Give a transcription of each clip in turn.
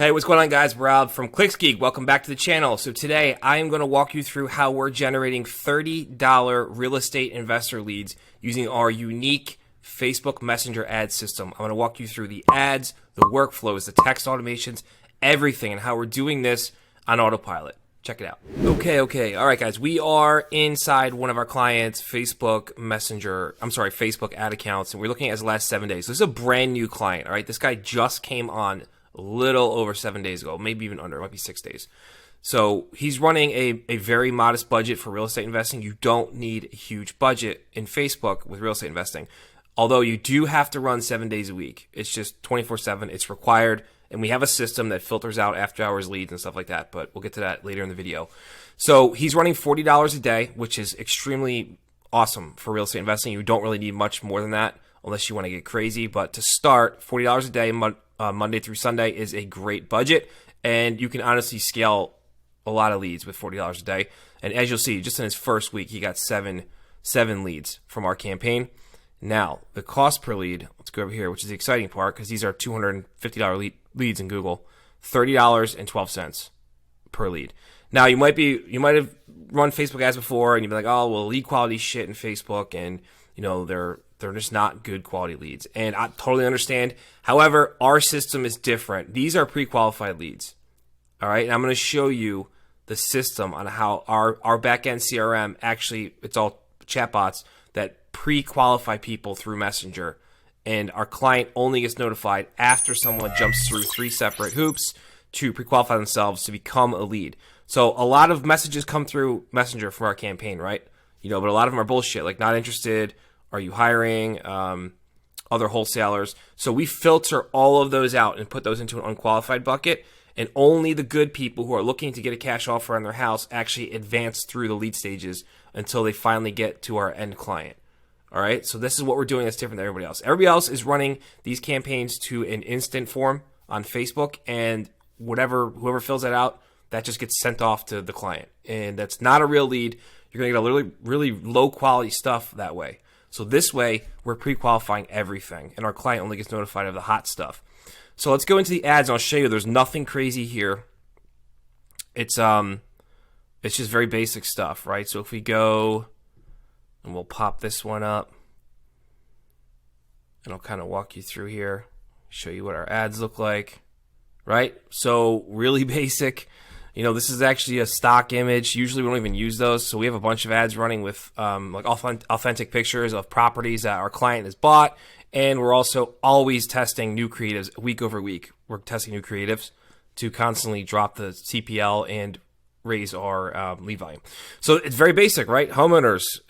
Hey, what's going on, guys? Rob from ClicksGeek. Welcome back to the channel. So today I am going to walk you through how we're generating $30 real estate investor leads using our unique Facebook Messenger ad system. I'm going to walk you through the ads, the workflows, the text automations, everything, and how we're doing this on autopilot. Check it out. Okay. All right, guys. We are inside one of our clients' Facebook ad accounts, and we're looking at his last 7 days. So this is a brand new client, all right? This guy just came on a little over 7 days ago, maybe even under, it might be 6 days. So he's running a very modest budget for real estate investing. You don't need a huge budget in Facebook with real estate investing, although you do have to run 7 days a week. It's just 24/7. It's required, and we have a system that filters out after hours leads and stuff like that, but we'll get to that later in the video. So he's running $40 a day, which is extremely awesome for real estate investing. You don't really need much more than that unless you want to get crazy, but to start, $40 a day, Monday through Sunday is a great budget, and you can honestly scale a lot of leads with $40 a day. And as you'll see, just in his first week, he got seven leads from our campaign. Now, the cost per lead, let's go over here, which is the exciting part, because these are $250 leads in Google, $30.12 per lead. Now, you might have run Facebook ads before, and you'd be like, oh, well, lead quality shit in Facebook, and they're just not good quality leads. And I totally understand. However, our system is different. These are pre-qualified leads. All right. And I'm going to show you the system on how our back-end CRM actually, it's all chatbots that pre-qualify people through Messenger. And our client only gets notified after someone jumps through 3 separate hoops to pre-qualify themselves to become a lead. So a lot of messages come through Messenger from our campaign, right? But a lot of them are bullshit, like not interested. Are you hiring? Other wholesalers. So we filter all of those out and put those into an unqualified bucket, and only the good people who are looking to get a cash offer on their house actually advance through the lead stages until they finally get to our end client. All right, so this is what we're doing that's different than everybody else. Everybody else is running these campaigns to an instant form on Facebook, and whoever fills that out, that just gets sent off to the client. And that's not a real lead. You're going to get a really low quality stuff that way. So this way, we're pre-qualifying everything, and our client only gets notified of the hot stuff. So let's go into the ads, and I'll show you there's nothing crazy here. It's just very basic stuff, right? So if we go, and we'll pop this one up, and I'll kind of walk you through here, show you what our ads look like, right? So really basic. This is actually a stock image. Usually we don't even use those. So we have a bunch of ads running with like authentic pictures of properties that our client has bought. And we're also always testing new creatives week over week. We're testing new creatives to constantly drop the CPL and raise our lead volume. So it's very basic, right? Homeowners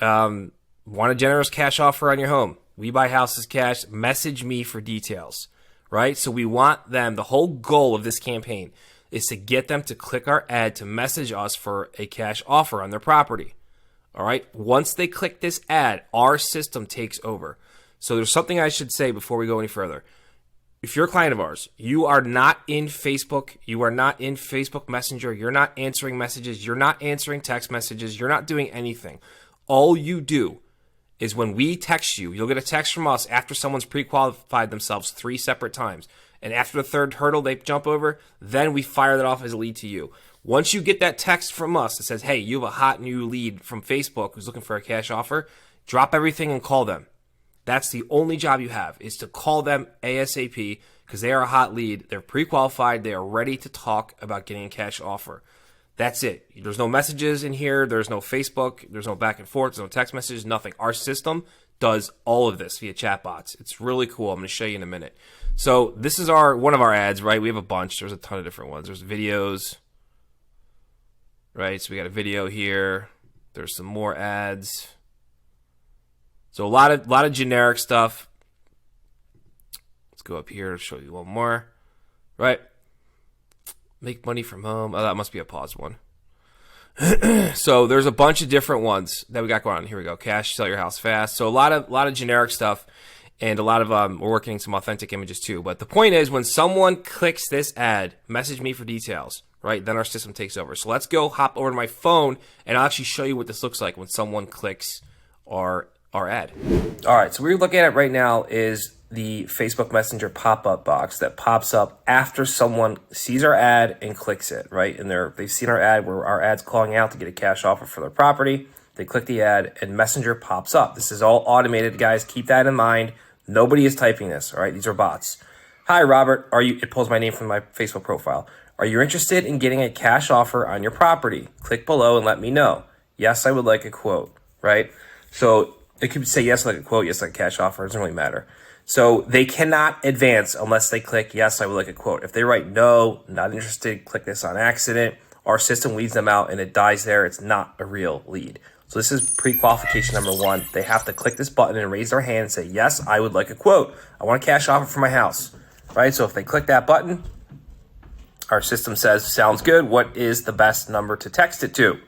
want a generous cash offer on your home. We buy houses cash. Message me for details, right? So we want them, the whole goal of this campaign is to get them to click our ad to message us for a cash offer on their property. All right. Once they click this ad, our system takes over. So there's something I should say before we go any further. If you're a client of ours, you are not in Facebook. You are not in Facebook Messenger. You're not answering messages. You're not answering text messages. You're not doing anything. All you do is when we text you, you'll get a text from us after someone's pre-qualified themselves 3 separate times. And after the 3rd hurdle they jump over, then we fire that off as a lead to you. Once you get that text from us that says, hey, you have a hot new lead from Facebook who's looking for a cash offer, drop everything and call them. That's the only job you have, is to call them ASAP, because they are a hot lead. They're pre-qualified. They are ready to talk about getting a cash offer. That's it. There's no messages in here. There's no Facebook. There's no back and forth. There's no text messages, nothing. Our system does all of this via chatbots. It's really cool. I'm going to show you in a minute. So this is one of our ads, right? We have a bunch. There's a ton of different ones. There's videos, right? So we got a video here. There's some more ads. So a lot of generic stuff. Let's go up here to show you one more, right? Make money from home. Oh, that must be a paused one. So there's a bunch of different ones that we got going on. Here we go. Cash, sell your house fast. So a lot of generic stuff, and a lot of we're working some authentic images too. But the point is, when someone clicks this ad, message me for details, right? Then our system takes over. So let's go hop over to my phone, and I'll actually show you what this looks like when someone clicks our ad. All right. So what we're looking at right now is the Facebook Messenger pop-up box that pops up after someone sees our ad and clicks it, right? And they've seen our ad where our ad's calling out to get a cash offer for their property. They click the ad and Messenger pops up. This is all automated, guys. Keep that in mind. Nobody is typing this, all right? These are bots. Hi, Robert. It pulls my name from my Facebook profile. Are you interested in getting a cash offer on your property? Click below and let me know. Yes, I would like a quote, right? So it could say yes, like a quote, yes, like a cash offer. It doesn't really matter. So they cannot advance unless they click yes, I would like a quote. If they write no, not interested, click this on accident, our system weeds them out and it dies there. It's not a real lead. So this is pre-qualification number one. They have to click this button and raise their hand and say, yes, I would like a quote. I want a cash offer for my house, right? So if they click that button, our system says, sounds good. What is the best number to text it to?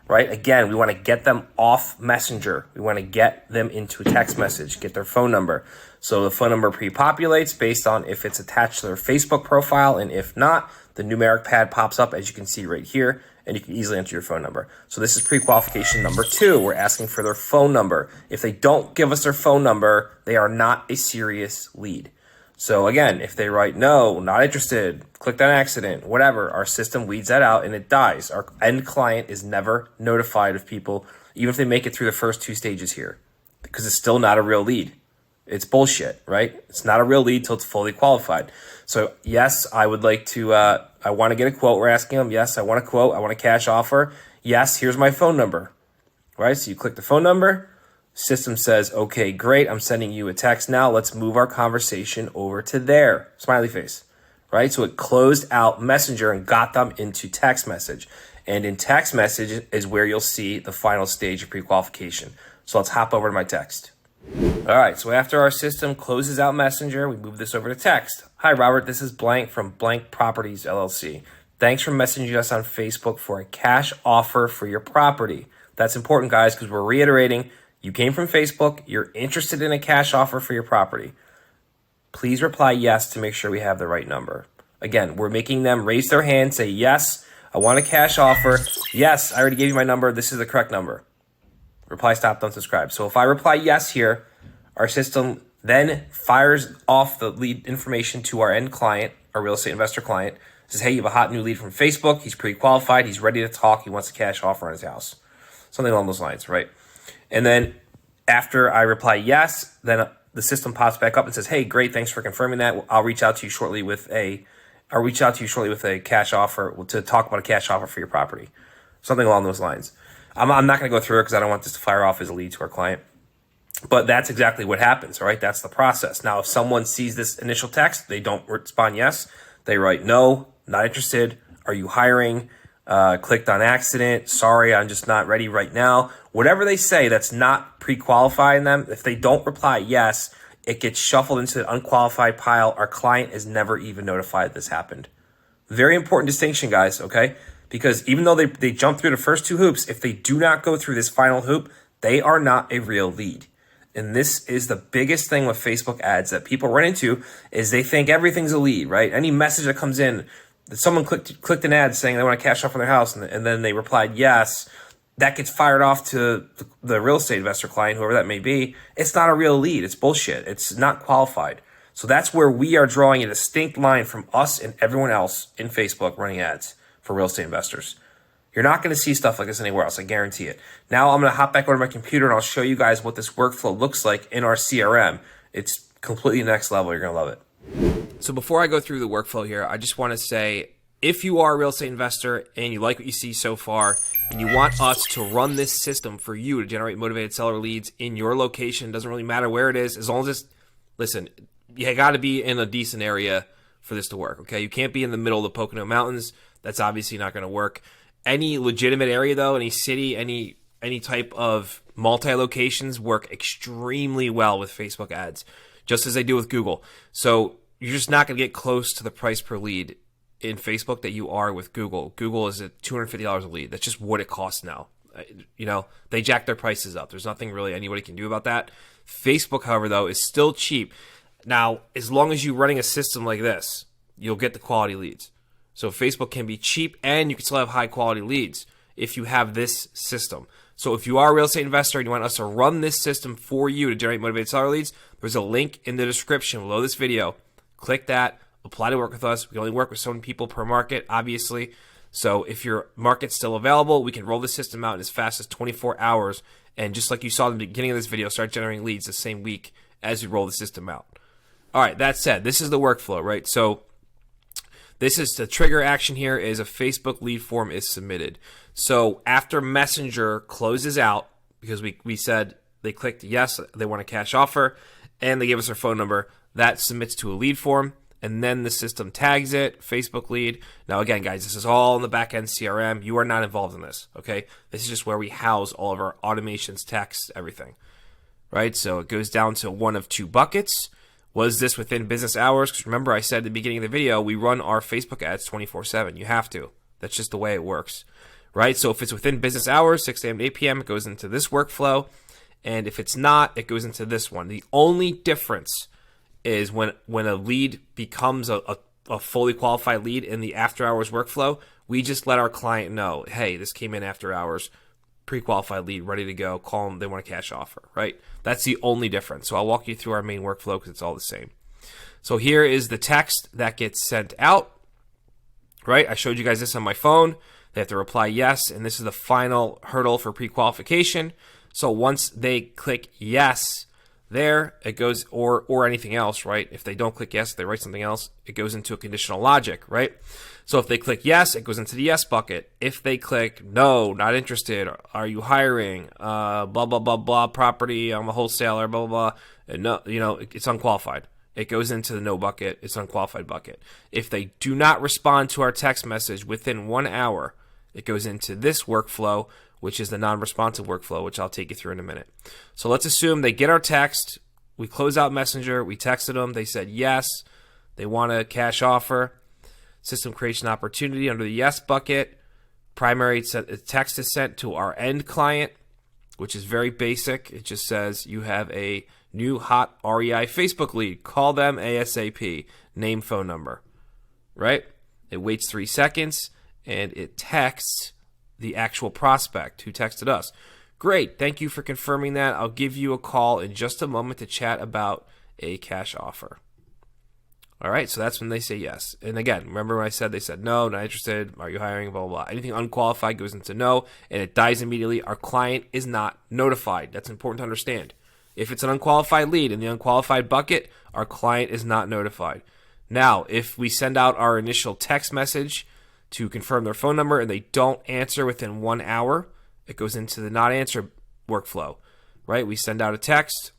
Right? Again, we want to get them off Messenger. We want to get them into a text message, get their phone number. So the phone number pre-populates based on if it's attached to their Facebook profile, and if not, the numeric pad pops up, as you can see right here, and you can easily enter your phone number. So this is pre-qualification number two. We're asking for their phone number. If they don't give us their phone number, they are not a serious lead. So again, if they write no, not interested, clicked on accident, whatever, our system weeds that out and it dies. Our end client is never notified of people, even if they make it through the first two stages here, because it's still not a real lead. It's bullshit, right? It's not a real lead till it's fully qualified. So yes, I would like to, I want to get a quote. We're asking them, yes, I want a quote. I want a cash offer. Yes, here's my phone number, right? So you click the phone number. System says, okay, great. I'm sending you a text now. Let's move our conversation over to there. Smiley face, right? So it closed out Messenger and got them into text message. And in text message is where you'll see the final stage of pre-qualification. So let's hop over to my text. All right. So after our system closes out Messenger, we move this over to text. Hi, Robert. This is Blank from Blank Properties, LLC. Thanks for messaging us on Facebook for a cash offer for your property. That's important, guys, because we're reiterating, you came from Facebook, you're interested in a cash offer for your property. Please reply yes to make sure we have the right number. Again, we're making them raise their hand, say, yes, I want a cash offer. Yes, I already gave you my number. This is the correct number. Reply, stop, don't subscribe. So if I reply yes here, our system then fires off the lead information to our end client, our real estate investor client. Says, hey, you have a hot new lead from Facebook. He's pre-qualified. He's ready to talk. He wants a cash offer on his house. Something along those lines, right? And then after I reply yes, then the system pops back up and says, hey, great, thanks for confirming that. I'll reach out to you shortly with a cash offer to talk about a cash offer for your property. Something along those lines. I'm not going to go through it because I don't want this to fire off as a lead to our client. But that's exactly what happens, right? That's the process. Now, if someone sees this initial text, they don't respond yes. They write no, not interested. Are you hiring? Clicked on accident. Sorry, I'm just not ready right now. Whatever they say that's not pre-qualifying them, if they don't reply yes, it gets shuffled into the unqualified pile. Our client is never even notified this happened. Very important distinction, guys, okay? Because even though they jump through the first two hoops, if they do not go through this final hoop, they are not a real lead. And this is the biggest thing with Facebook ads that people run into is they think everything's a lead, right? Any message that comes in, that someone clicked an ad saying they want to cash off on their house and then they replied yes, that gets fired off to the real estate investor client, whoever that may be. It's not a real lead. It's bullshit. It's not qualified. So that's where we are drawing a distinct line from us and everyone else in Facebook running ads for real estate investors. You're not going to see stuff like this anywhere else. I guarantee it. Now I'm going to hop back over to my computer and I'll show you guys what this workflow looks like in our CRM. It's completely next level. You're going to love it. So before I go through the workflow here, I just want to say, if you are a real estate investor and you like what you see so far and you want us to run this system for you to generate motivated seller leads in your location, doesn't really matter where it is, as long as it's, listen, you got to be in a decent area for this to work, okay? You can't be in the middle of the Pocono Mountains. That's obviously not going to work. Any legitimate area, though, any city, any type of multi-locations work extremely well with Facebook ads, just as they do with Google. So you're just not going to get close to the price per lead in Facebook that you are with Google. Google is at $250 a lead. That's just what it costs now. You know, they jack their prices up. There's nothing really anybody can do about that. Facebook, however, though, is still cheap. Now, as long as you're running a system like this, you'll get the quality leads. So Facebook can be cheap and you can still have high quality leads if you have this system. So if you are a real estate investor and you want us to run this system for you to generate motivated seller leads, There's a link in the description below this video. Click that, apply to work with us. We only work with so many people per market, obviously. So if your market's still available, we can roll the system out in as fast as 24 hours. And just like you saw in the beginning of this video, start generating leads the same week as we roll the system out. All right, that said, this is the workflow, right? So this is the trigger action here is a Facebook lead form is submitted. So after Messenger closes out, because we said they clicked yes, they want a cash offer, and they gave us their phone number, that submits to a lead form, and then the system tags it, Facebook lead. Now again, guys, this is all in the back-end CRM. You are not involved in this, okay? This is just where we house all of our automations, text, everything, right? So it goes down to one of two buckets. Was this within business hours? Because remember, I said at the beginning of the video, we run our Facebook ads 24/7. You have to. That's just the way it works, right? So if it's within business hours, 6 a.m. to 8 p.m., it goes into this workflow. And if it's not, it goes into this one. The only difference is when a lead becomes a fully qualified lead in the after hours workflow, we just let our client know, hey, this came in after hours. Pre-qualified lead, ready to go, call them, they want a cash offer, right? That's the only difference. So I'll walk you through our main workflow because it's all the same. So here is the text that gets sent out, right? I showed you guys this on my phone. They have to reply yes, and this is the final hurdle for pre-qualification. So once they click yes, there it goes, or anything else, right? If they don't click yes, they write something else, it goes into a conditional logic, right? So if they click yes, it goes into the yes bucket. If they click no, not interested, are you hiring, blah, blah, blah, blah, property, I'm a wholesaler, blah, blah, blah, and no, it's unqualified. It goes into the no bucket, it's unqualified bucket. If they do not respond to our text message within 1 hour, it goes into this workflow, which is the non-responsive workflow, which I'll take you through in a minute. So let's assume they get our text, we close out Messenger, we texted them, they said yes, they want a cash offer. System creates an opportunity under the yes bucket. Primary text is sent to our end client, which is very basic. It just says you have a new hot REI Facebook lead. Call them ASAP. Name, phone number, right? It waits 3 seconds, and it texts the actual prospect who texted us. Great. Thank you for confirming that. I'll give you a call in just a moment to chat about a cash offer. All right, so that's when they say yes. And again, remember when I said they said no, not interested, are you hiring, blah, blah, blah. Anything unqualified goes into no, and it dies immediately. Our client is not notified. That's important to understand. If it's an unqualified lead in the unqualified bucket, our client is not notified. Now, if we send out our initial text message to confirm their phone number and they don't answer within 1 hour, it goes into the not answer workflow, right? We send out a text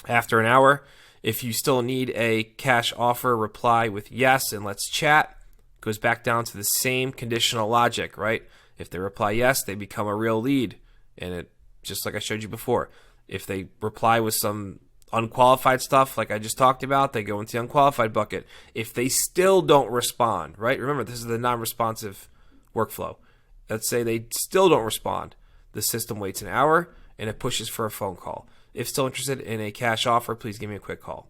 after an hour. If you still need a cash offer, reply with yes and let's chat. Goes back down to the same conditional logic, right? If they reply yes, they become a real lead. And it, just like I showed you before, if they reply with some unqualified stuff like I just talked about, they go into the unqualified bucket. If they still don't respond, right? Remember, this is the non-responsive workflow. Let's say they still don't respond. The system waits an hour and it pushes for a phone call. If still interested in a cash offer, please give me a quick call.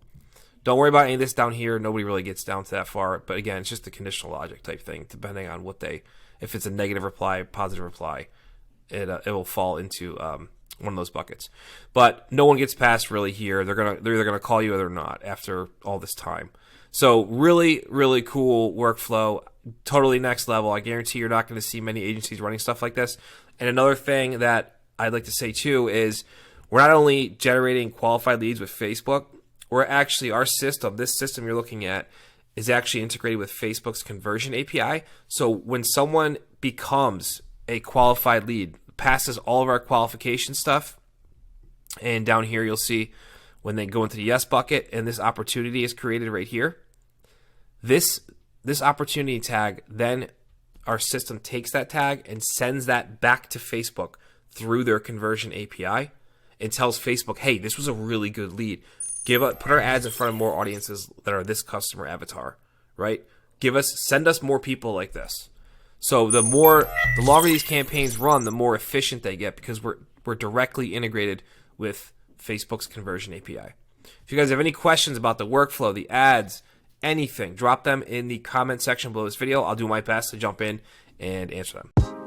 Don't worry about any of this down here. Nobody really gets down to that far. But again, it's just a conditional logic type thing, depending on what they, if it's a negative reply, positive reply, it will fall into one of those buckets. But no one gets past really here. They're either gonna call you or they're not after all this time. So really, really cool workflow. Totally next level. I guarantee you're not going to see many agencies running stuff like this. And another thing that I'd like to say too is we're not only generating qualified leads with Facebook, we're actually, our system, this system you're looking at, is actually integrated with Facebook's conversion API. So when someone becomes a qualified lead, passes all of our qualification stuff, and down here you'll see when they go into the yes bucket and this opportunity is created right here, this opportunity tag, then our system takes that tag and sends that back to Facebook through their conversion API and tells Facebook, hey, this was a really good lead. Put our ads in front of more audiences that are this customer avatar, right? Send us more people like this. So the longer these campaigns run, the more efficient they get because we're directly integrated with Facebook's conversion API. If you guys have any questions about the workflow, the ads, anything, drop them in the comment section below this video. I'll do my best to jump in and answer them.